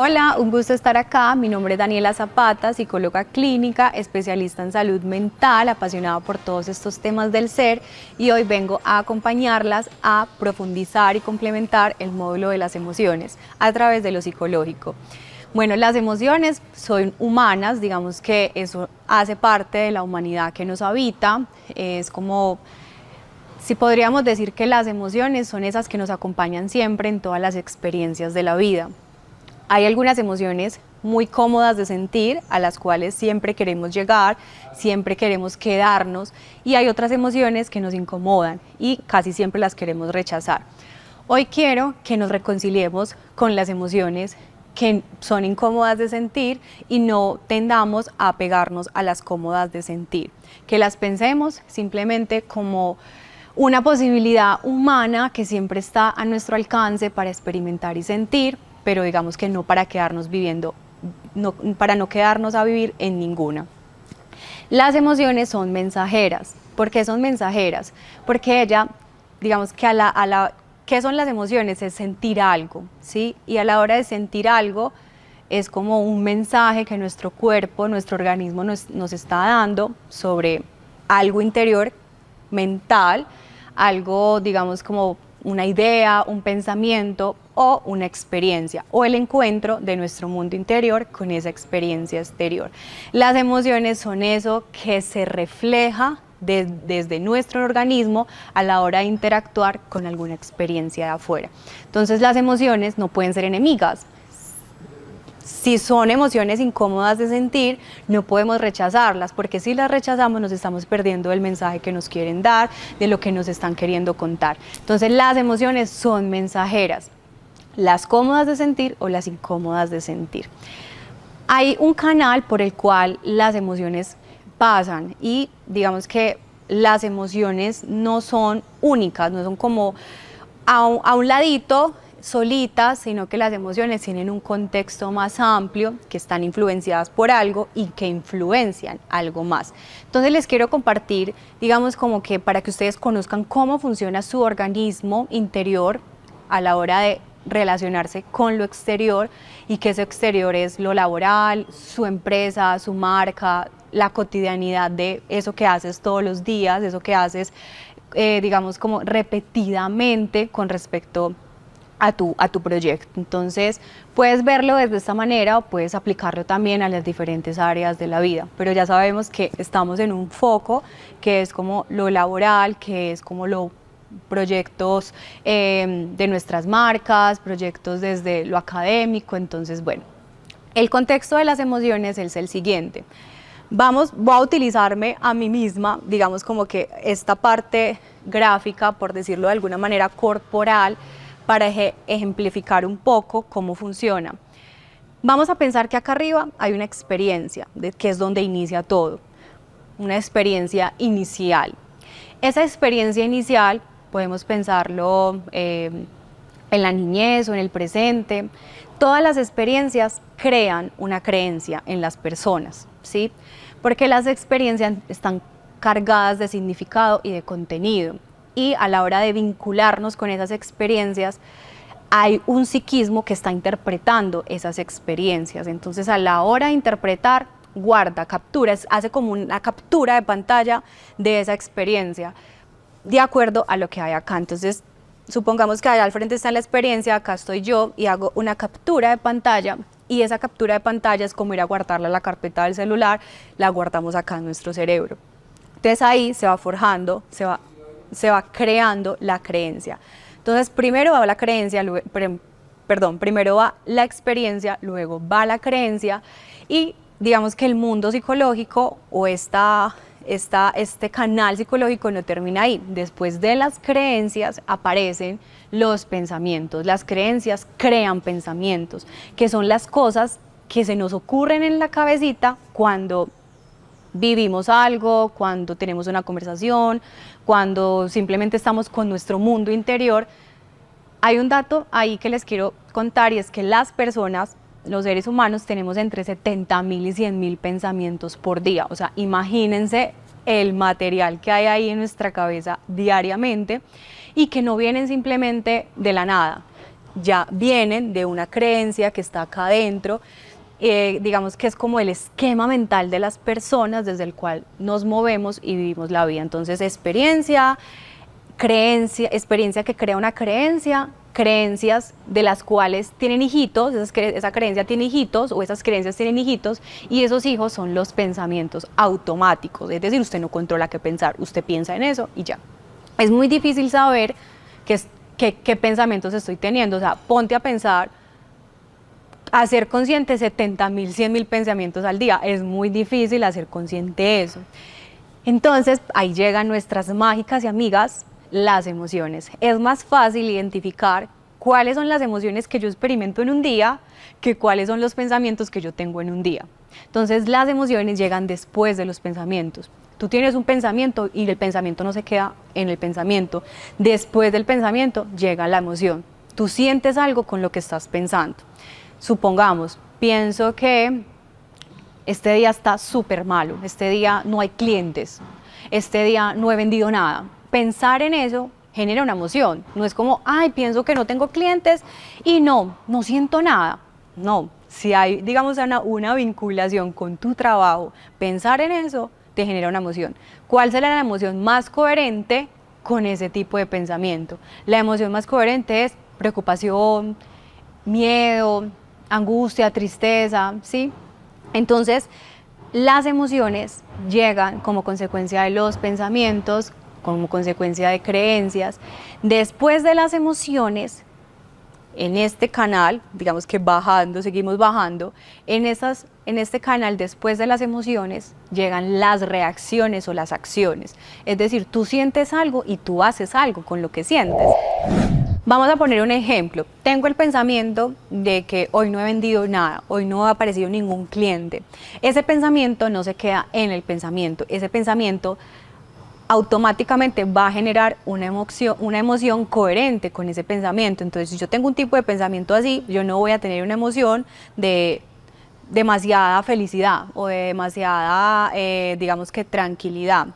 Hola, un gusto estar acá. Mi nombre es Daniela Zapata, psicóloga clínica, especialista en salud mental, apasionada por todos estos temas del ser, y hoy vengo a acompañarlas a profundizar y complementar el módulo de las emociones a través de lo psicológico. Bueno, las emociones son humanas, digamos que eso hace parte de la humanidad que nos habita, es como si podríamos decir que las emociones son esas que nos acompañan siempre en todas las experiencias de la vida. Hay algunas emociones muy cómodas de sentir, a las cuales siempre queremos llegar, siempre queremos quedarnos, y hay otras emociones que nos incomodan y casi siempre las queremos rechazar. Hoy quiero que nos reconciliemos con las emociones que son incómodas de sentir y no tendamos a apegarnos a las cómodas de sentir, que las pensemos simplemente como una posibilidad humana que siempre está a nuestro alcance para experimentar y sentir, pero digamos que no para quedarnos viviendo, para no quedarnos a vivir en ninguna. Las emociones son mensajeras. ¿Por qué son mensajeras? Porque digamos que ¿qué son las emociones? Es sentir algo, ¿sí? Y a la hora de sentir algo es como un mensaje que nuestro cuerpo, nuestro organismo nos está dando sobre algo interior, mental, algo, digamos, como una idea, un pensamiento o una experiencia, o el encuentro de nuestro mundo interior con esa experiencia exterior. Las emociones son eso que se refleja desde nuestro organismo a la hora de interactuar con alguna experiencia de afuera. Entonces las emociones no pueden ser enemigas. Si son emociones incómodas de sentir, no podemos rechazarlas, porque si las rechazamos nos estamos perdiendo el mensaje que nos quieren dar, de lo que nos están queriendo contar. Entonces las emociones son mensajeras, las cómodas de sentir o las incómodas de sentir. Hay un canal por el cual las emociones pasan y digamos que las emociones no son únicas, no son como a un ladito, solitas, sino que las emociones tienen un contexto más amplio, que están influenciadas por algo y que influencian algo más. Entonces les quiero compartir, digamos, como que para que ustedes conozcan cómo funciona su organismo interior a la hora de relacionarse con lo exterior, y que eso exterior es lo laboral, su empresa, su marca, la cotidianidad de eso que haces todos los días, eso que haces, digamos, como repetidamente con respecto a tu proyecto. Entonces puedes verlo desde esta manera o puedes aplicarlo también a las diferentes áreas de la vida, pero ya sabemos que estamos en un foco que es como lo laboral, que es como los proyectos de nuestras marcas, proyectos desde lo académico. Entonces, bueno, el contexto de las emociones es el siguiente. Voy a utilizarme a mí misma, digamos como que esta parte gráfica, por decirlo de alguna manera corporal, para ejemplificar un poco cómo funciona. Vamos a pensar que acá arriba hay una experiencia, que es donde inicia todo, una experiencia inicial. Esa experiencia inicial podemos pensarlo en la niñez o en el presente. Todas las experiencias crean una creencia en las personas, ¿sí? Porque las experiencias están cargadas de significado y de contenido. Y a la hora de vincularnos con esas experiencias, hay un psiquismo que está interpretando esas experiencias. Entonces, a la hora de interpretar, guarda, captura, hace como una captura de pantalla de esa experiencia, de acuerdo a lo que hay acá. Entonces, supongamos que allá al frente está la experiencia, acá estoy yo, y hago una captura de pantalla, y esa captura de pantalla es como ir a guardarla en la carpeta del celular, la guardamos acá en nuestro cerebro. Entonces, ahí se va forjando, se va creando la creencia. Entonces, primero va la creencia, primero va la experiencia, luego va la creencia, y digamos que el mundo psicológico o este canal psicológico no termina ahí. Después de las creencias aparecen los pensamientos. Las creencias crean pensamientos, que son las cosas que se nos ocurren en la cabecita cuando vivimos algo, cuando tenemos una conversación, cuando simplemente estamos con nuestro mundo interior. Hay un dato ahí que les quiero contar, y es que las personas, los seres humanos, tenemos entre 70.000 y 100.000 pensamientos por día. O sea, imagínense el material que hay ahí en nuestra cabeza diariamente y que no vienen simplemente de la nada. ya vienen de una creencia que está acá adentro, digamos que es como el esquema mental de las personas desde el cual nos movemos y vivimos la vida. Entonces, experiencia, creencia, experiencia que crea una creencia, creencias de las cuales tienen hijitos, esa creencia tiene hijitos o esas creencias tienen hijitos, y esos hijos son los pensamientos automáticos, es decir, usted no controla qué pensar, usted piensa en eso y ya. Es muy difícil saber qué pensamientos estoy teniendo, o sea, ponte a pensar, a ser consciente 70.000, 100.000 pensamientos al día, es muy difícil hacer consciente de eso. Entonces, ahí llegan nuestras mágicas y amigas, las emociones. Es más fácil identificar cuáles son las emociones que yo experimento en un día que cuáles son los pensamientos que yo tengo en un día. Entonces, las emociones llegan después de los pensamientos. Tú tienes un pensamiento y el pensamiento no se queda en el pensamiento. Después del pensamiento llega la emoción. Tú sientes algo con lo que estás pensando. Supongamos, pienso que este día está súper malo, este día no hay clientes, este día no he vendido nada. Pensar en eso genera una emoción. No es como, ay, pienso que no tengo clientes y no siento nada. No, si hay, digamos, una vinculación con tu trabajo, pensar en eso te genera una emoción. ¿Cuál será la emoción más coherente con ese tipo de pensamiento? La emoción más coherente es preocupación, miedo, angustia, tristeza, ¿sí? Entonces, las emociones llegan como consecuencia de los pensamientos, como consecuencia de creencias. Después de las emociones, en este canal, digamos que bajando, seguimos bajando, en este canal, después de las emociones, llegan las reacciones o las acciones. Es decir, tú sientes algo y tú haces algo con lo que sientes. Vamos a poner un ejemplo. Tengo el pensamiento de que hoy no he vendido nada, hoy no ha aparecido ningún cliente. Ese pensamiento no se queda en el pensamiento. Ese pensamiento automáticamente va a generar una emoción coherente con ese pensamiento. Entonces, si yo tengo un tipo de pensamiento así, yo no voy a tener una emoción de demasiada felicidad o de demasiada, digamos que tranquilidad.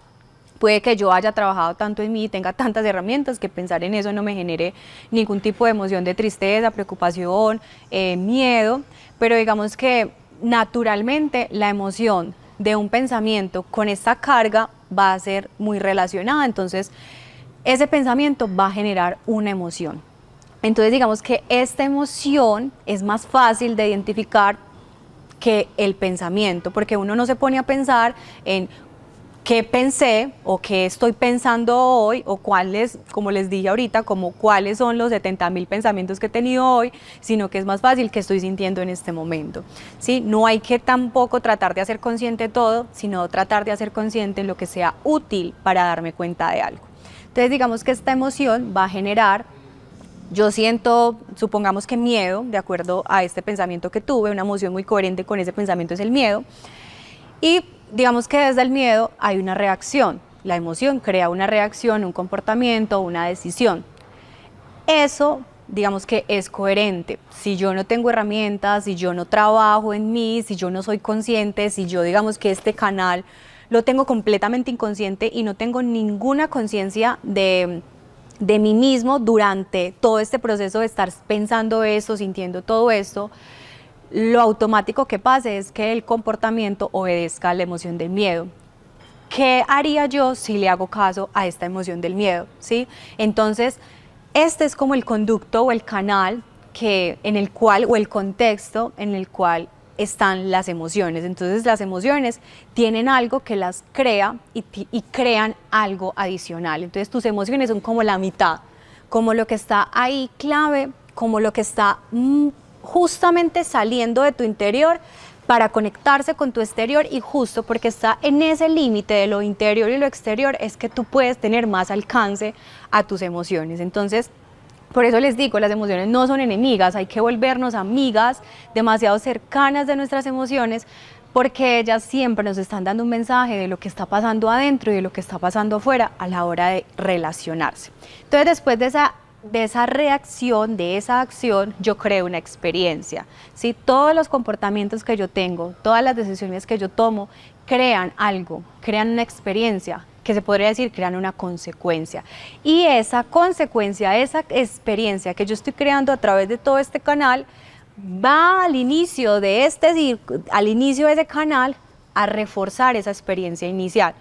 Puede que yo haya trabajado tanto en mí, tenga tantas herramientas que pensar en eso no me genere ningún tipo de emoción de tristeza, preocupación, miedo, pero digamos que naturalmente la emoción de un pensamiento con esta carga va a ser muy relacionada, entonces ese pensamiento va a generar una emoción. Entonces digamos que esta emoción es más fácil de identificar que el pensamiento, porque uno no se pone a pensar en qué pensé o qué estoy pensando hoy o cuáles, como les dije ahorita, como cuáles son los 70.000 pensamientos que he tenido hoy, sino que es más fácil qué estoy sintiendo en este momento. ¿Sí? No hay que tampoco tratar de hacer consciente todo, sino tratar de hacer consciente lo que sea útil para darme cuenta de algo. Entonces digamos que esta emoción va a generar, yo siento, supongamos que miedo, de acuerdo a este pensamiento que tuve, una emoción muy coherente con ese pensamiento es el miedo, y digamos que desde el miedo hay una reacción, la emoción crea una reacción, un comportamiento, una decisión. Eso, digamos que es coherente. Si yo no tengo herramientas, si yo no trabajo en mí, si yo no soy consciente, si yo digamos que este canal lo tengo completamente inconsciente y no tengo ninguna conciencia de mí mismo durante todo este proceso de estar pensando eso, sintiendo todo esto, lo automático que pase es que el comportamiento obedezca a la emoción del miedo. ¿Qué haría yo si le hago caso a esta emoción del miedo? ¿Sí? Entonces, este es como el conducto o el canal en el cual, o el contexto en el cual están las emociones. Entonces, las emociones tienen algo que las crea y crean algo adicional. Entonces, tus emociones son como la mitad, como lo que está ahí clave, como lo que está justamente saliendo de tu interior para conectarse con tu exterior, y justo porque está en ese límite de lo interior y lo exterior es que tú puedes tener más alcance a tus emociones. Entonces, por eso les digo, las emociones no son enemigas, hay que volvernos amigas demasiado cercanas de nuestras emociones, porque ellas siempre nos están dando un mensaje de lo que está pasando adentro y de lo que está pasando afuera a la hora de relacionarse. Entonces, después de esa reacción, de esa acción, yo creo una experiencia. ¿Sí? Todos los comportamientos que yo tengo, todas las decisiones que yo tomo, crean algo, crean una experiencia que se podría decir crean una consecuencia. Y esa consecuencia, esa experiencia que yo estoy creando a través de todo este canal, va al inicio de al inicio de ese canal a reforzar esa experiencia inicial.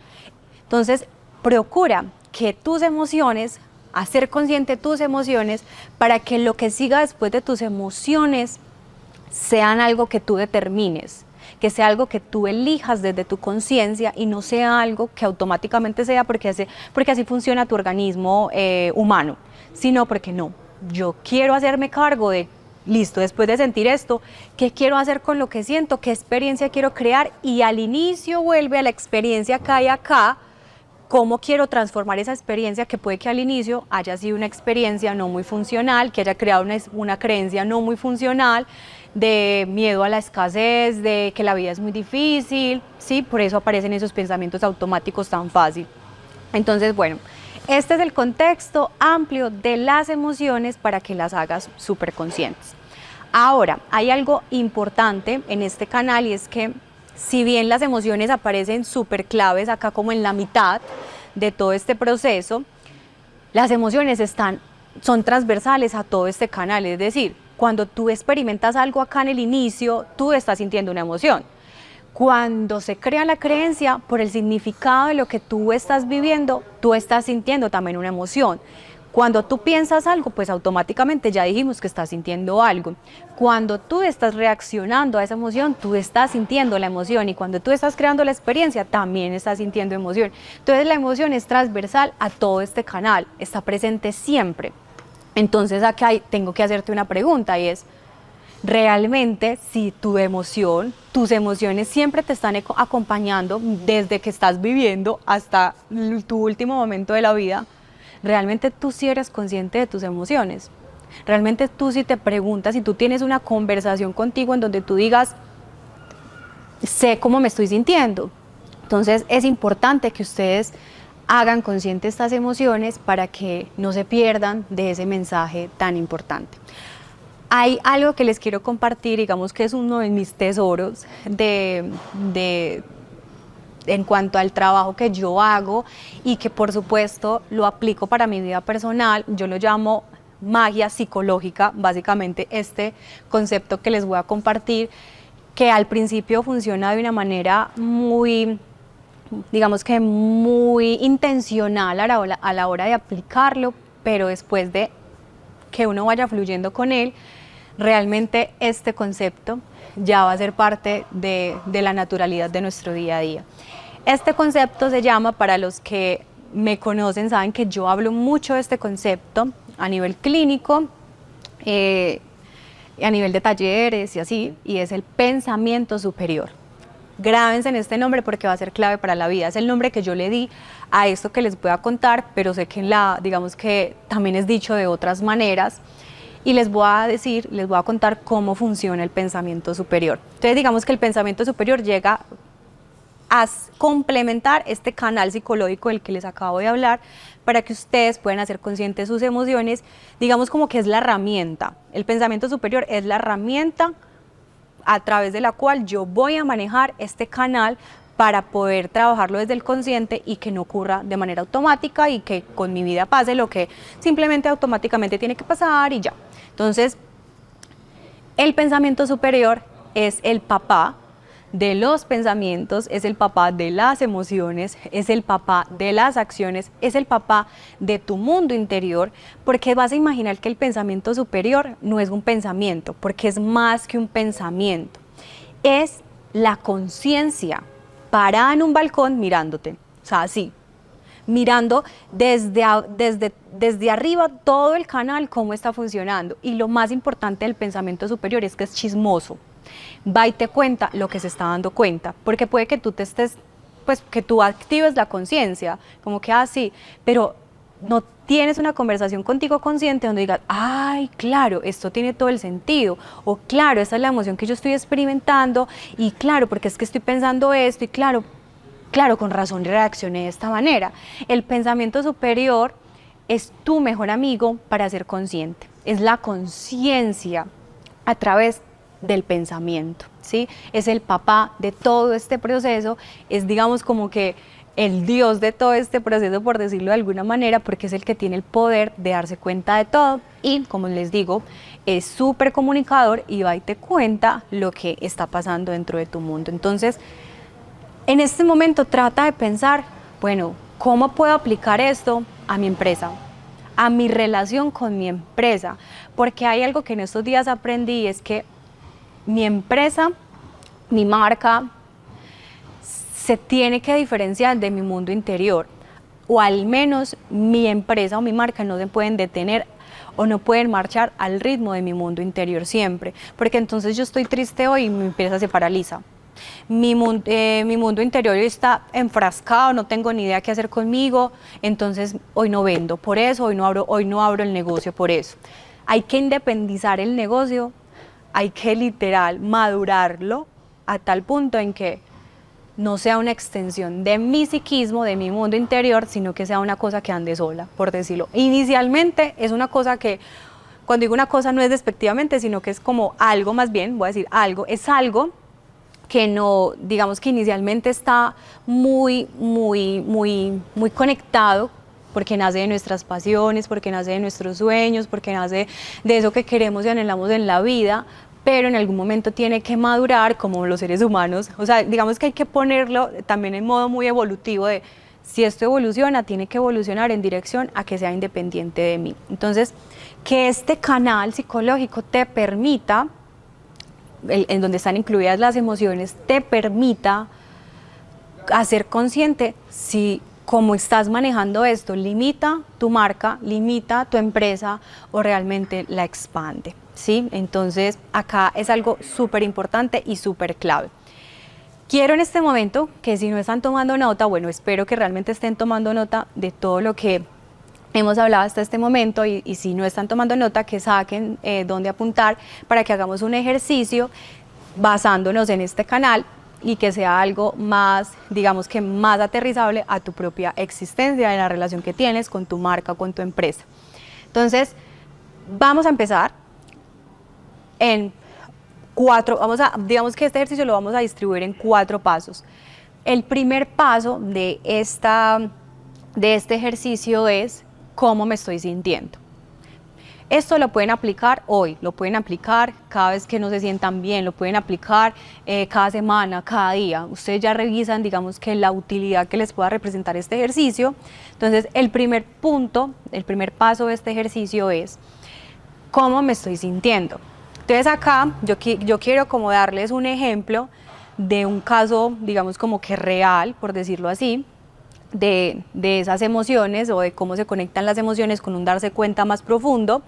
Entonces, procura que tus emociones, hacer consciente tus emociones, para que lo que siga después de tus emociones sean algo que tú determines, que sea algo que tú elijas desde tu conciencia y no sea algo que automáticamente sea porque así funciona tu organismo humano, sino porque no, yo quiero hacerme cargo de, listo, después de sentir esto, ¿qué quiero hacer con lo que siento? ¿Qué experiencia quiero crear? Y al inicio vuelve a la experiencia que hay acá, cómo quiero transformar esa experiencia que puede que al inicio haya sido una experiencia no muy funcional, que haya creado una creencia no muy funcional, de miedo a la escasez, de que la vida es muy difícil, ¿sí? Por eso aparecen esos pensamientos automáticos tan fácil. Entonces, bueno, este es el contexto amplio de las emociones para que las hagas súper conscientes. Ahora, hay algo importante en este canal y es que si bien las emociones aparecen súper claves acá como en la mitad de todo este proceso, las emociones son transversales a todo este canal, es decir, cuando tú experimentas algo acá en el inicio, tú estás sintiendo una emoción. Cuando se crea la creencia, por el significado de lo que tú estás viviendo, tú estás sintiendo también una emoción. Cuando tú piensas algo, pues automáticamente ya dijimos que estás sintiendo algo. Cuando tú estás reaccionando a esa emoción, tú estás sintiendo la emoción, y cuando tú estás creando la experiencia, también estás sintiendo emoción. Entonces la emoción es transversal a todo este canal, está presente siempre. Entonces acá tengo que hacerte una pregunta y es, realmente si tus emociones siempre te están acompañando desde que estás viviendo hasta tu último momento de la vida, realmente tú sí eres consciente de tus emociones. Realmente tú sí te preguntas, si tú tienes una conversación contigo en donde tú digas, sé cómo me estoy sintiendo. Entonces es importante que ustedes hagan consciente estas emociones para que no se pierdan de ese mensaje tan importante. Hay algo que les quiero compartir, digamos que es uno de mis tesoros en cuanto al trabajo que yo hago y que por supuesto lo aplico para mi vida personal. Yo lo llamo magia psicológica, básicamente este concepto que les voy a compartir, que al principio funciona de una manera muy, digamos que muy intencional a la hora de aplicarlo, pero después de que uno vaya fluyendo con él, realmente este concepto ya va a ser parte de la naturalidad de nuestro día a día. Este concepto se llama, para los que me conocen saben que yo hablo mucho de este concepto a nivel clínico, a nivel de talleres y así, y es el pensamiento superior. Grábense en este nombre porque va a ser clave para la vida. Es el nombre que yo le di a esto que les voy a contar, pero sé que digamos que también es dicho de otras maneras. Y les voy a contar cómo funciona el pensamiento superior. Entonces digamos que el pensamiento superior llega a complementar este canal psicológico del que les acabo de hablar, para que ustedes puedan hacer conscientes sus emociones. Digamos como que es la herramienta. El pensamiento superior es la herramienta a través de la cual yo voy a manejar este canal para poder trabajarlo desde el consciente y que no ocurra de manera automática y que con mi vida pase lo que simplemente automáticamente tiene que pasar y ya. Entonces, el pensamiento superior es el papá de los pensamientos, es el papá de las emociones, es el papá de las acciones, es el papá de tu mundo interior, porque vas a imaginar que el pensamiento superior no es un pensamiento, porque es más que un pensamiento, es la conciencia parada en un balcón mirándote, o sea, así, mirando desde arriba todo el canal, cómo está funcionando. Y lo más importante del pensamiento superior es que es chismoso, va y te cuenta lo que se está dando cuenta, porque puede que tú que tú actives la conciencia, como que sí, pero no tienes una conversación contigo consciente donde digas, ay, claro, esto tiene todo el sentido, o claro, esa es la emoción que yo estoy experimentando, y claro, porque es que estoy pensando esto, y claro, con razón reaccioné de esta manera. El pensamiento superior es tu mejor amigo para ser consciente, es la conciencia a través del pensamiento, ¿sí? Es el papá de todo este proceso, es digamos como que el dios de todo este proceso, por decirlo de alguna manera, porque es el que tiene el poder de darse cuenta de todo y, como les digo, es súper comunicador y va y te cuenta lo que está pasando dentro de tu mundo. Entonces, en este momento trata de pensar, bueno, ¿cómo puedo aplicar esto a mi empresa? A mi relación con mi empresa, porque hay algo que en estos días aprendí, es que mi empresa, mi marca, se tiene que diferenciar de mi mundo interior, o al menos mi empresa o mi marca no se pueden detener o no pueden marchar al ritmo de mi mundo interior siempre, porque entonces yo estoy triste hoy y mi empresa se paraliza. Mi mundo interior está enfrascado, no tengo ni idea qué hacer conmigo, entonces hoy no vendo por eso, hoy no abro el negocio por eso. Hay que independizar el negocio, hay que literal madurarlo a tal punto en que no sea una extensión de mi psiquismo, de mi mundo interior, sino que sea una cosa que ande sola, por decirlo. Inicialmente es una cosa que, cuando digo una cosa no es despectivamente, sino que es como algo, más bien, voy a decir algo, es algo que no, digamos que inicialmente está muy conectado, porque nace de nuestras pasiones, porque nace de nuestros sueños, porque nace de eso que queremos y anhelamos en la vida, pero en algún momento tiene que madurar como los seres humanos. O sea, digamos que hay que ponerlo también en modo muy evolutivo de, si esto evoluciona, tiene que evolucionar en dirección a que sea independiente de mí. Entonces, que este canal psicológico te permita, en donde están incluidas las emociones, te permita hacer consciente si cómo estás manejando esto limita tu marca, limita tu empresa o realmente la expande, ¿sí? Entonces acá es algo súper importante y súper clave. Quiero en este momento que, si no están tomando nota, bueno, espero que realmente estén tomando nota de todo lo que hemos hablado hasta este momento, y si no están tomando nota, que saquen dónde apuntar para que hagamos un ejercicio basándonos en este canal y que sea algo más, digamos que más aterrizable a tu propia existencia, en la relación que tienes con tu marca, con tu empresa. Entonces, vamos a empezar en digamos que este ejercicio lo vamos a distribuir en 4 pasos. El primer paso de este ejercicio es cómo me estoy sintiendo. Esto lo pueden aplicar hoy, lo pueden aplicar cada vez que no se sientan bien, lo pueden aplicar cada semana, cada día. Ustedes ya revisan, digamos, que la utilidad que les pueda representar este ejercicio. Entonces, el primer paso de este ejercicio es cómo me estoy sintiendo. Entonces acá yo quiero como darles un ejemplo de un caso, digamos, como que real, por decirlo así, de esas emociones, o de cómo se conectan las emociones con un darse cuenta más profundo,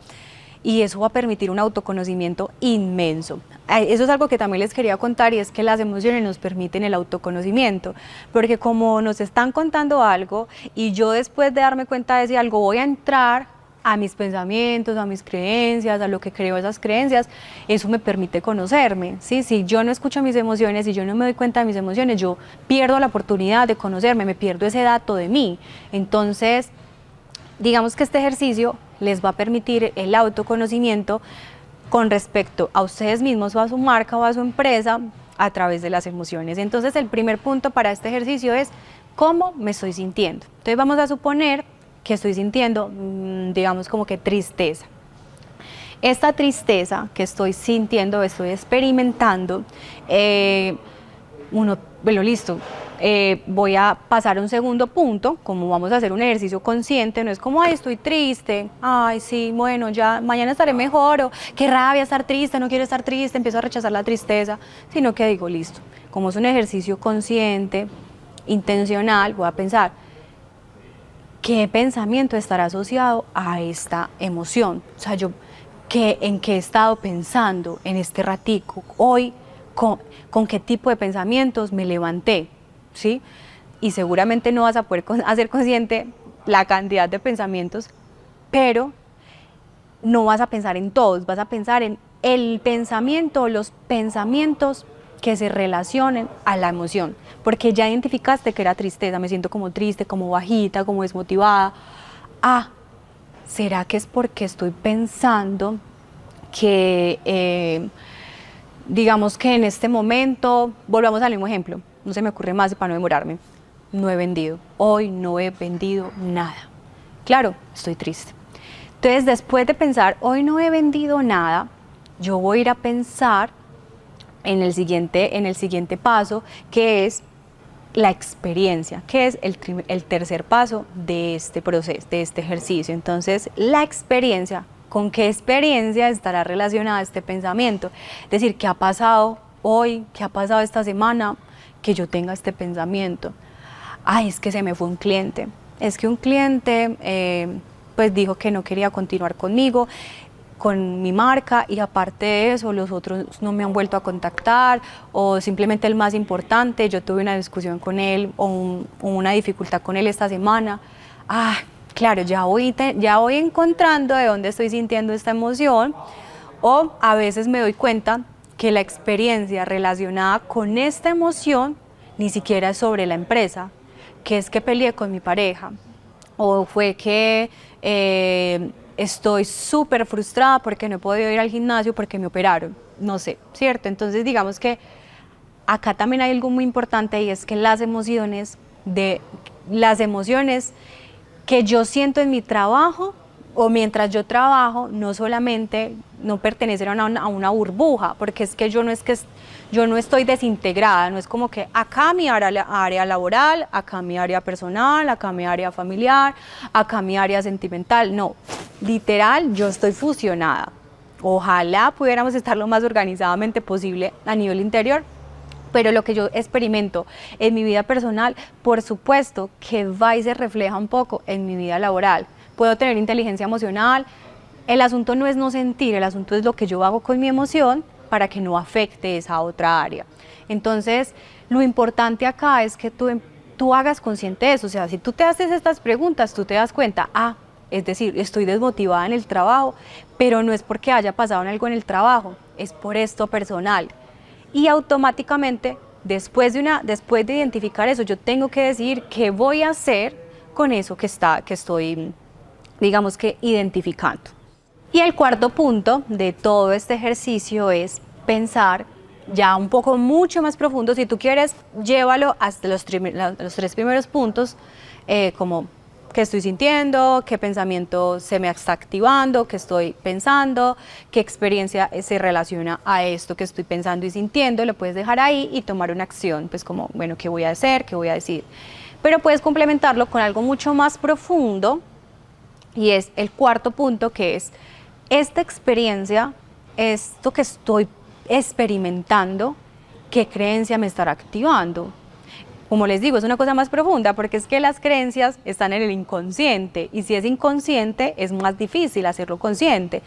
y eso va a permitir un autoconocimiento inmenso. Eso es algo que también les quería contar, y es que las emociones nos permiten el autoconocimiento, porque como nos están contando algo y yo, después de darme cuenta de ese algo, voy a entrar a mis pensamientos, a mis creencias, a lo que creo esas creencias, eso me permite conocerme, ¿sí? Si yo no escucho mis emociones, si yo no me doy cuenta de mis emociones, yo pierdo la oportunidad de conocerme, me pierdo ese dato de mí. Entonces, digamos que este ejercicio les va a permitir el autoconocimiento con respecto a ustedes mismos, o a su marca, o a su empresa, a través de las emociones. Entonces, el primer punto para este ejercicio es cómo me estoy sintiendo. Entonces, vamos a suponer que estoy sintiendo, digamos, como que tristeza. Esta tristeza que estoy sintiendo, estoy experimentando, bueno, listo, voy a pasar a un segundo punto, como vamos a hacer un ejercicio consciente. No es como, ay, estoy triste, ay, sí, bueno, ya mañana estaré mejor, o qué rabia estar triste, no quiero estar triste, empiezo a rechazar la tristeza, sino que digo, listo, como es un ejercicio consciente, intencional, voy a pensar, ¿qué pensamiento estará asociado a esta emoción? O sea, ¿en qué he estado pensando en este ratico? Hoy, ¿con qué tipo de pensamientos me levanté? ¿Sí? Y seguramente no vas a poder hacer consciente la cantidad de pensamientos, pero no vas a pensar en todos, vas a pensar en el pensamiento, los pensamientos que se relacionen a la emoción, porque ya identificaste que era tristeza, me siento como triste, como bajita, como desmotivada. Ah, ¿será que es porque estoy pensando que, digamos que en este momento, volvamos al mismo ejemplo, no se me ocurre más para no demorarme, no he vendido, hoy no he vendido nada. Claro, estoy triste. Entonces, después de pensar, hoy no he vendido nada, yo voy a ir a pensar en el siguiente paso, que es la experiencia, que es el tercer paso de este proceso, de este ejercicio. Entonces, la experiencia, ¿con qué experiencia estará relacionada este pensamiento? Es decir, ¿qué ha pasado hoy? ¿Qué ha pasado esta semana? Que yo tenga este pensamiento. Ay, es que se me fue un cliente. Es que un cliente pues dijo que no quería continuar conmigo, con mi marca, y aparte de eso los otros no me han vuelto a contactar, o simplemente el más importante, yo tuve una discusión con él o una dificultad con él esta semana. Ah, claro, ya voy encontrando de dónde estoy sintiendo esta emoción, o a veces me doy cuenta que la experiencia relacionada con esta emoción ni siquiera es sobre la empresa, que es que peleé con mi pareja, o fue que estoy súper frustrada porque no he podido ir al gimnasio porque me operaron, no sé, ¿cierto? Entonces digamos que acá también hay algo muy importante, y es que las emociones que yo siento en mi trabajo o mientras yo trabajo, no solamente no pertenecen a una burbuja, porque es que yo no estoy desintegrada, no es como que acá mi área laboral, acá mi área personal, acá mi área familiar, acá mi área sentimental, no, literal yo estoy fusionada. Ojalá pudiéramos estar lo más organizadamente posible a nivel interior, pero lo que yo experimento en mi vida personal, por supuesto que va y se refleja un poco en mi vida laboral. Puedo tener inteligencia emocional, el asunto no es no sentir, el asunto es lo que yo hago con mi emoción para que no afecte esa otra área. Entonces, lo importante acá es que tú hagas consciente de eso, o sea, si tú te haces estas preguntas, tú te das cuenta, es decir, estoy desmotivada en el trabajo, pero no es porque haya pasado algo en el trabajo, es por esto personal. Y automáticamente, después de identificar eso, yo tengo que decidir qué voy a hacer con eso que estoy, digamos que, identificando. Y el cuarto punto de todo este ejercicio es pensar ya un poco mucho más profundo. Si tú quieres, llévalo hasta los tres primeros puntos, como qué estoy sintiendo, qué pensamiento se me está activando, qué estoy pensando, qué experiencia se relaciona a esto que estoy pensando y sintiendo. Lo puedes dejar ahí y tomar una acción, pues como, bueno, ¿qué voy a hacer? ¿Qué voy a decir? Pero puedes complementarlo con algo mucho más profundo, y es el cuarto punto, que es esta experiencia, esto que estoy experimentando, ¿qué creencia me estará activando? Como les digo, es una cosa más profunda, porque es que las creencias están en el inconsciente, y si es inconsciente es más difícil hacerlo consciente.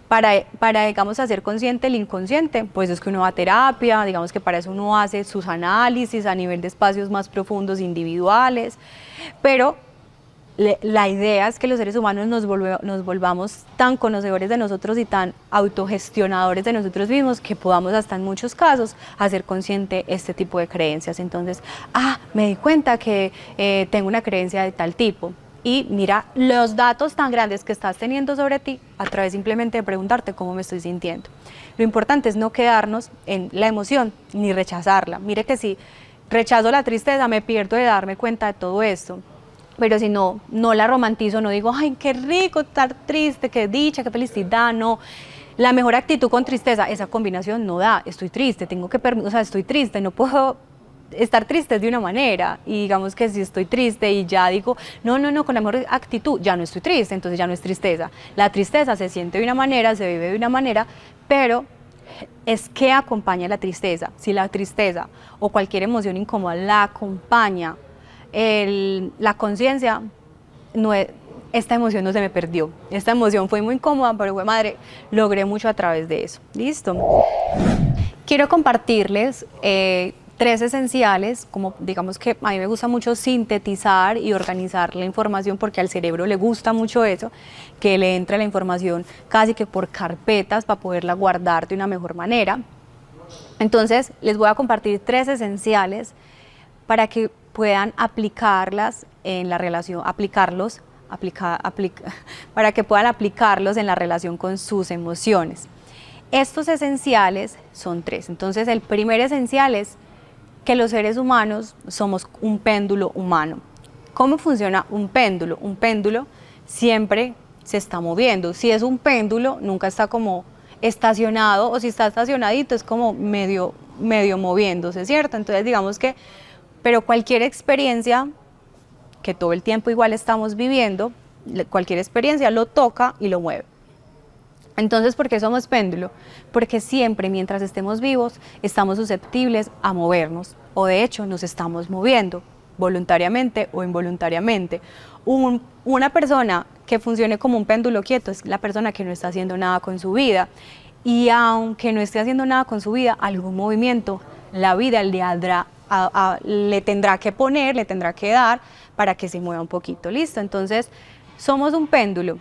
Para digamos, hacer consciente el inconsciente, pues es que uno va a terapia, digamos que para eso uno hace sus análisis a nivel de espacios más profundos individuales, pero la idea es que los seres humanos nos volvamos tan conocedores de nosotros y tan autogestionadores de nosotros mismos, que podamos hasta en muchos casos hacer consciente este tipo de creencias. Entonces, me di cuenta que tengo una creencia de tal tipo, y mira los datos tan grandes que estás teniendo sobre ti a través simplemente de preguntarte cómo me estoy sintiendo. Lo importante es no quedarnos en la emoción ni rechazarla. Mire que si rechazo la tristeza, me pierdo de darme cuenta de todo esto. Pero si no la romantizo, no digo, ay, qué rico estar triste, qué dicha, qué felicidad, no. La mejor actitud con tristeza, esa combinación no da. Estoy triste, estoy triste, no puedo estar triste de una manera. Y digamos que si estoy triste y ya digo, no, con la mejor actitud, ya no estoy triste, entonces ya no es tristeza. La tristeza se siente de una manera, se vive de una manera, pero es que acompaña la tristeza. Si la tristeza o cualquier emoción incómoda la acompaña la conciencia, esta emoción no se me perdió, esta emoción fue muy incómoda, pero fue madre, logré mucho a través de eso. ¿Listo? Quiero compartirles 3 esenciales, como digamos que a mí me gusta mucho sintetizar y organizar la información, porque al cerebro le gusta mucho eso, que le entre la información casi que por carpetas para poderla guardar de una mejor manera. Entonces les voy a compartir 3 esenciales para que puedan aplicarlas en la relación, para que puedan aplicarlos en la relación con sus emociones. Estos esenciales son 3. Entonces el primer esencial es que los seres humanos somos un péndulo humano. ¿Cómo funciona un péndulo? Un péndulo siempre se está moviendo. Si es un péndulo, nunca está como estacionado, o si está estacionadito es como medio moviéndose, ¿cierto? Entonces digamos que, pero cualquier experiencia que todo el tiempo igual estamos viviendo, cualquier experiencia lo toca y lo mueve. Entonces, ¿por qué somos péndulo? Porque siempre, mientras estemos vivos, estamos susceptibles a movernos, o de hecho nos estamos moviendo, voluntariamente o involuntariamente. Una persona que funcione como un péndulo quieto es la persona que no está haciendo nada con su vida, y aunque no esté haciendo nada con su vida, algún movimiento la vida le tendrá que poner, le tendrá que dar para que se mueva un poquito, ¿listo? Entonces, somos un péndulo.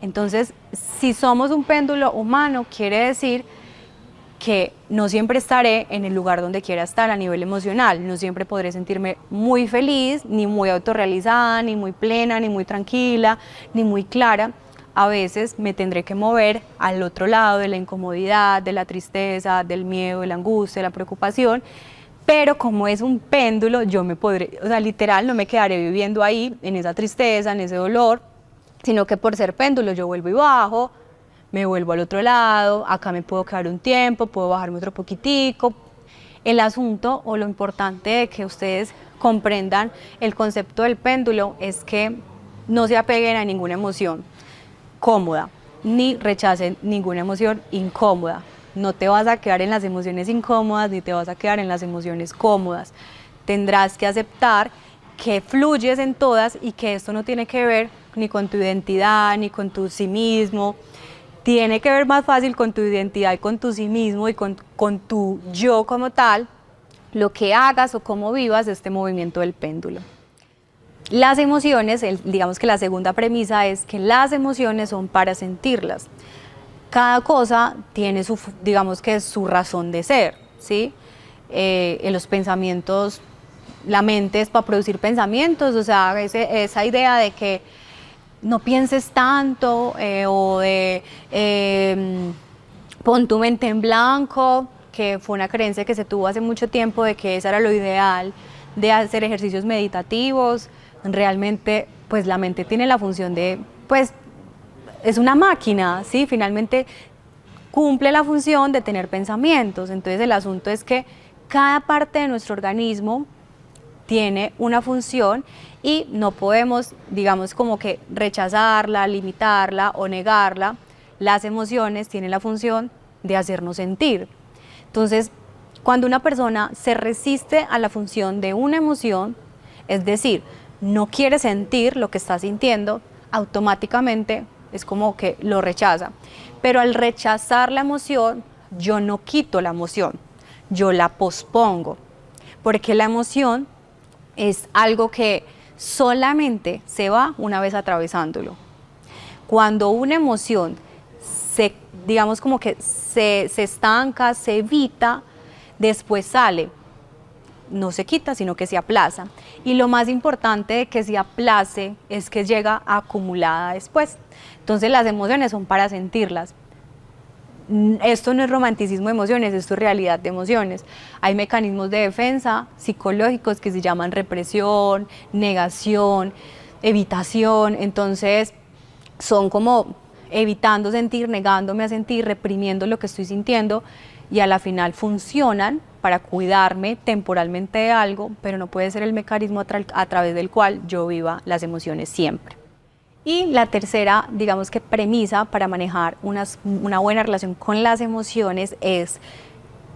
Entonces, si somos un péndulo humano, quiere decir que no siempre estaré en el lugar donde quiera estar a nivel emocional, no siempre podré sentirme muy feliz, ni muy autorrealizada, ni muy plena, ni muy tranquila, ni muy clara. A veces me tendré que mover al otro lado de la incomodidad, de la tristeza, del miedo, de la angustia, de la preocupación, pero como es un péndulo, yo me podré, o sea, literal, no me quedaré viviendo ahí, en esa tristeza, en ese dolor, sino que por ser péndulo yo vuelvo y bajo, me vuelvo al otro lado, acá me puedo quedar un tiempo, puedo bajarme otro poquitico. El asunto o lo importante de que ustedes comprendan el concepto del péndulo es que no se apeguen a ninguna emoción cómoda, ni rechacen ninguna emoción incómoda. No te vas a quedar en las emociones incómodas, ni te vas a quedar en las emociones cómodas. Tendrás que aceptar que fluyes en todas y que esto no tiene que ver ni con tu identidad, ni con tu sí mismo. Tiene que ver más fácil con tu identidad y con tu sí mismo y con tu yo como tal, lo que hagas o cómo vivas este movimiento del péndulo. Las emociones, digamos que la segunda premisa es que las emociones son para sentirlas. Cada cosa tiene su, digamos que su razón de ser, ¿sí? En los pensamientos, la mente es para producir pensamientos, o sea, esa idea de que no pienses tanto o de pon tu mente en blanco, que fue una creencia que se tuvo hace mucho tiempo de que eso era lo ideal de hacer ejercicios meditativos. Realmente, pues la mente tiene la función de, pues, es una máquina, ¿sí? Finalmente cumple la función de tener pensamientos. Entonces el asunto es que cada parte de nuestro organismo tiene una función y no podemos, digamos, como que rechazarla, limitarla o negarla. Las emociones tienen la función de hacernos sentir. Entonces, cuando una persona se resiste a la función de una emoción, es decir, no quiere sentir lo que está sintiendo, automáticamente es como que lo rechaza. Pero al rechazar la emoción, yo no quito la emoción, yo la pospongo, porque la emoción es algo que solamente se va una vez atravesándolo. Cuando una emoción digamos como que se estanca, se evita, después sale, no se quita, sino que se aplaza. Y lo más importante de que se aplace es que llega acumulada después. Entonces las emociones son para sentirlas. Esto no es romanticismo de emociones, esto es realidad de emociones. Hay mecanismos de defensa psicológicos que se llaman represión, negación, evitación. Entonces son como evitando sentir, negándome a sentir, reprimiendo lo que estoy sintiendo, y a la final funcionan para cuidarme temporalmente de algo, pero no puede ser el mecanismo a través del cual yo viva las emociones siempre. Y la tercera, digamos que premisa para manejar una buena relación con las emociones es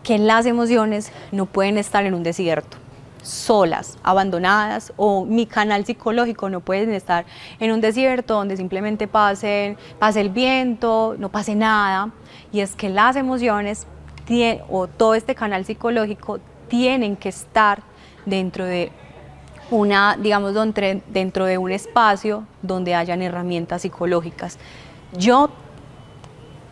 que las emociones no pueden estar en un desierto, solas, abandonadas, o mi canal psicológico no puede estar en un desierto donde simplemente pase el viento, no pase nada. Y es que las emociones o todo este canal psicológico tienen que estar dentro de digamos, dentro de un espacio donde hayan herramientas psicológicas. Yo,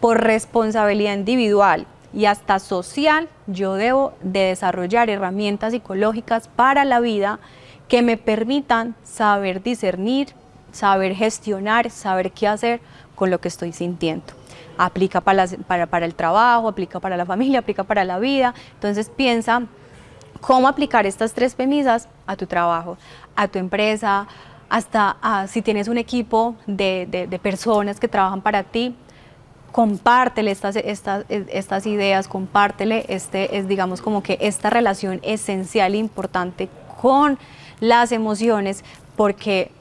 por responsabilidad individual y hasta social, yo debo de desarrollar herramientas psicológicas para la vida que me permitan saber discernir, saber gestionar, saber qué hacer con lo que estoy sintiendo. Aplica para el trabajo, aplica para la familia, aplica para la vida. Entonces piensa ¿Cómo aplicar estas 3 premisas a tu trabajo, a tu empresa, hasta si tienes un equipo de personas que trabajan para ti? Compártele estas ideas, compártele, es digamos como que esta relación esencial e importante con las emociones, porque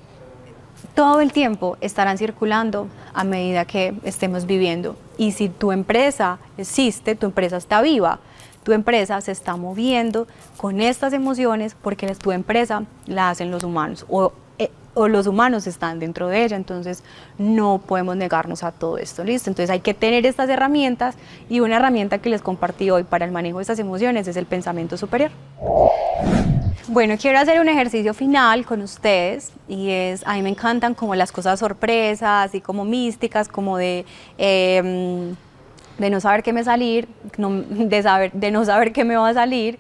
todo el tiempo estarán circulando a medida que estemos viviendo. Y si tu empresa existe, tu empresa está viva, tu empresa se está moviendo con estas emociones porque tu empresa la hacen los humanos o los humanos están dentro de ella, entonces no podemos negarnos a todo esto, ¿listo? Entonces hay que tener estas herramientas, y una herramienta que les compartí hoy para el manejo de estas emociones es el pensamiento superior. Bueno, quiero hacer un ejercicio final con ustedes, y a mí me encantan como las cosas sorpresas y como místicas, como de no saber qué me salir, de no saber qué me va a salir.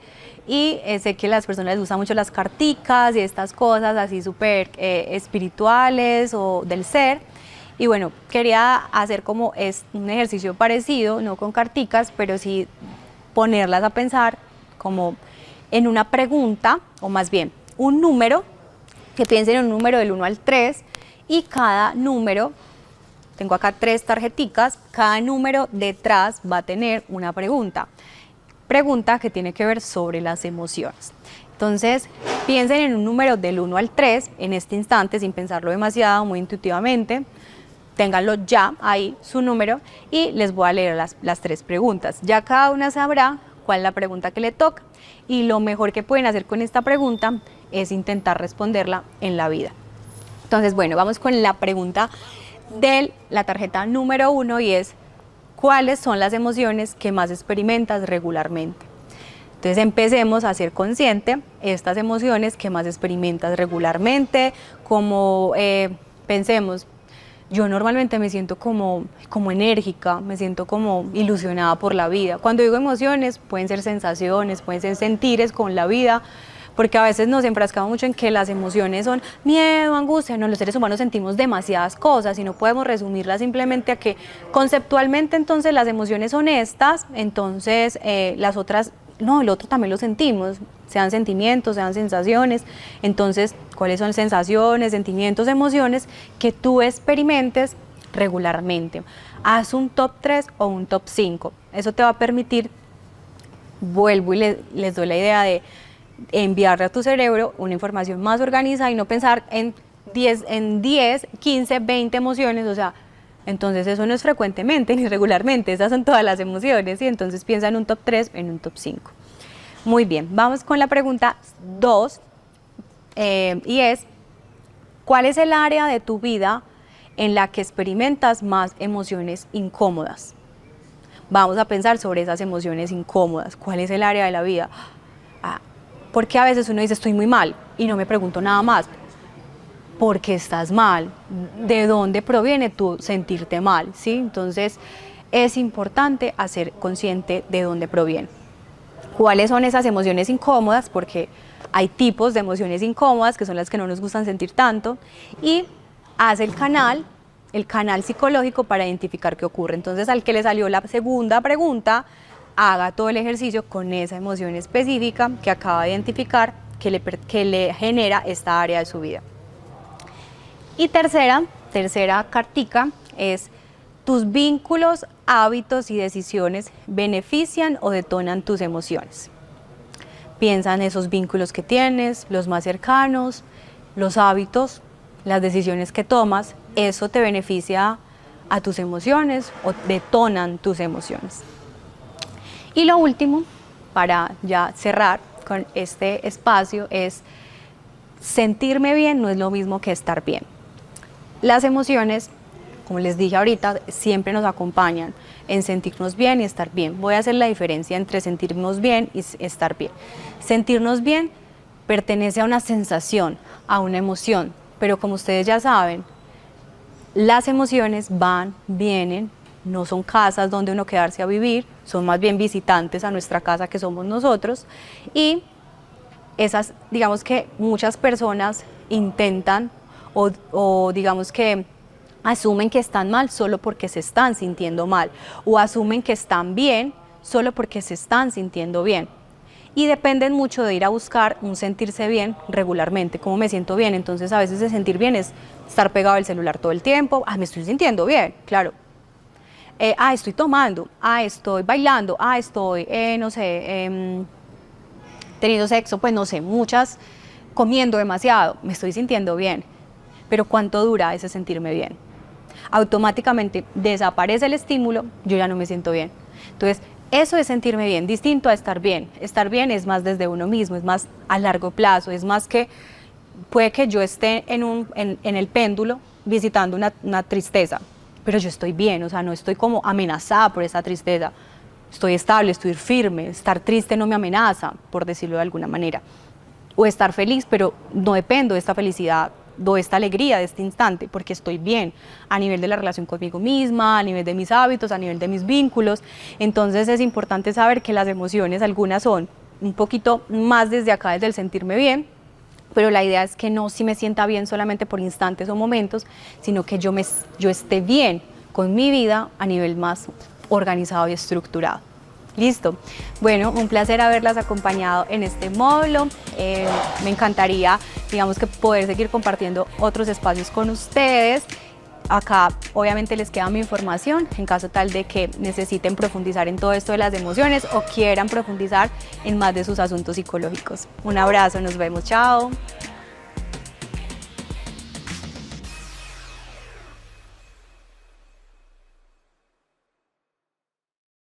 Y sé que a las personas les gustan mucho las carticas y estas cosas así súper espirituales o del ser. Y bueno, quería hacer como un ejercicio parecido, no con carticas, pero sí ponerlas a pensar como en una pregunta, o más bien un número, que piensen en un número del 1 al 3, y cada número, tengo acá 3 tarjeticas, cada número detrás va a tener una pregunta que tiene que ver sobre las emociones. Entonces, piensen en un número del 1 al 3 en este instante, sin pensarlo demasiado, muy intuitivamente. Ténganlo ya ahí, su número, y les voy a leer las 3 preguntas. Ya cada una sabrá cuál es la pregunta que le toca, y lo mejor que pueden hacer con esta pregunta es intentar responderla en la vida. Entonces, bueno, vamos con la pregunta de la tarjeta número 1, y es: ¿cuáles son las emociones que más experimentas regularmente? Entonces empecemos a ser consciente estas emociones que más experimentas regularmente, como pensemos, yo normalmente me siento como enérgica, me siento como ilusionada por la vida. Cuando digo emociones, pueden ser sensaciones, pueden ser sentires con la vida, porque a veces nos enfrascamos mucho en que las emociones son miedo, angustia. No, los seres humanos sentimos demasiadas cosas y no podemos resumirlas simplemente a que conceptualmente entonces las emociones son estas, entonces las otras, no, el otro también lo sentimos, sean sentimientos, sean sensaciones. Entonces, ¿cuáles son sensaciones, sentimientos, emociones que tú experimentes regularmente? Haz un top 3 o un top 5. Eso te va a permitir, vuelvo y les doy la idea de enviarle a tu cerebro una información más organizada y no pensar en 10, 15, 20 emociones, o sea, entonces eso no es frecuentemente ni regularmente, esas son todas las emociones, y entonces piensa en un top 3, en un top 5. Muy bien, vamos con la pregunta 2, y es: ¿cuál es el área de tu vida en la que experimentas más emociones incómodas? Vamos a pensar sobre esas emociones incómodas. ¿Cuál es el área de la vida? Porque a veces uno dice estoy muy mal y no me pregunto nada más. ¿Por qué estás mal? ¿De dónde proviene tu sentirte mal? ¿Sí? Entonces es importante hacer consciente de dónde proviene. ¿Cuáles son esas emociones incómodas? Porque hay tipos de emociones incómodas que son las que no nos gustan sentir tanto, y haz el canal psicológico para identificar qué ocurre. Entonces, al que le salió la segunda pregunta, haga todo el ejercicio con esa emoción específica que acaba de identificar que le genera esta área de su vida. Y tercera cartica es: tus vínculos, hábitos y decisiones benefician o detonan tus emociones. Piensa en esos vínculos que tienes, los más cercanos, los hábitos, las decisiones que tomas, ¿eso te beneficia a tus emociones o detonan tus emociones? Y lo último, para ya cerrar con este espacio, es: sentirme bien no es lo mismo que estar bien. Las emociones, como les dije ahorita, siempre nos acompañan en sentirnos bien y estar bien. Voy a hacer la diferencia entre sentirnos bien y estar bien. Sentirnos bien pertenece a una sensación, a una emoción, pero como ustedes ya saben, las emociones van, vienen, no son casas donde uno quedarse a vivir, son más bien visitantes a nuestra casa, que somos nosotros, y esas, digamos que muchas personas intentan o digamos que asumen que están mal solo porque se están sintiendo mal, o asumen que están bien solo porque se están sintiendo bien. y dependen mucho de ir a buscar un sentirse bien regularmente, cómo me siento bien. Entonces a veces de sentir bien es estar pegado al celular todo el tiempo, me estoy sintiendo bien, claro. Estoy tomando, estoy bailando, estoy, no sé, teniendo sexo, pues no sé, muchas, comiendo demasiado, me estoy sintiendo bien. Pero ¿cuánto dura ese sentirme bien? Automáticamente desaparece el estímulo, yo ya no me siento bien. Entonces, eso es sentirme bien, distinto a estar bien. Estar bien es más desde uno mismo, es más a largo plazo, es más que puede que yo esté en el péndulo visitando una tristeza, pero yo estoy bien, o sea, no estoy como amenazada por esa tristeza. Estoy estable, estoy firme, estar triste no me amenaza, por decirlo de alguna manera. O estar feliz, pero no dependo de esta felicidad, de esta alegría de este instante, porque estoy bien a nivel de la relación conmigo misma, a nivel de mis hábitos, a nivel de mis vínculos. Entonces es importante saber que las emociones, algunas son un poquito más desde acá, desde el sentirme bien, pero la idea es que no si me sienta bien solamente por instantes o momentos, sino que yo esté bien con mi vida a nivel más organizado y estructurado. Listo. Bueno, un placer haberlas acompañado en este módulo. Me encantaría, digamos, que poder seguir compartiendo otros espacios con ustedes. Acá obviamente les queda mi información en caso tal de que necesiten profundizar en todo esto de las emociones o quieran profundizar en más de sus asuntos psicológicos. Un abrazo, nos vemos, chao.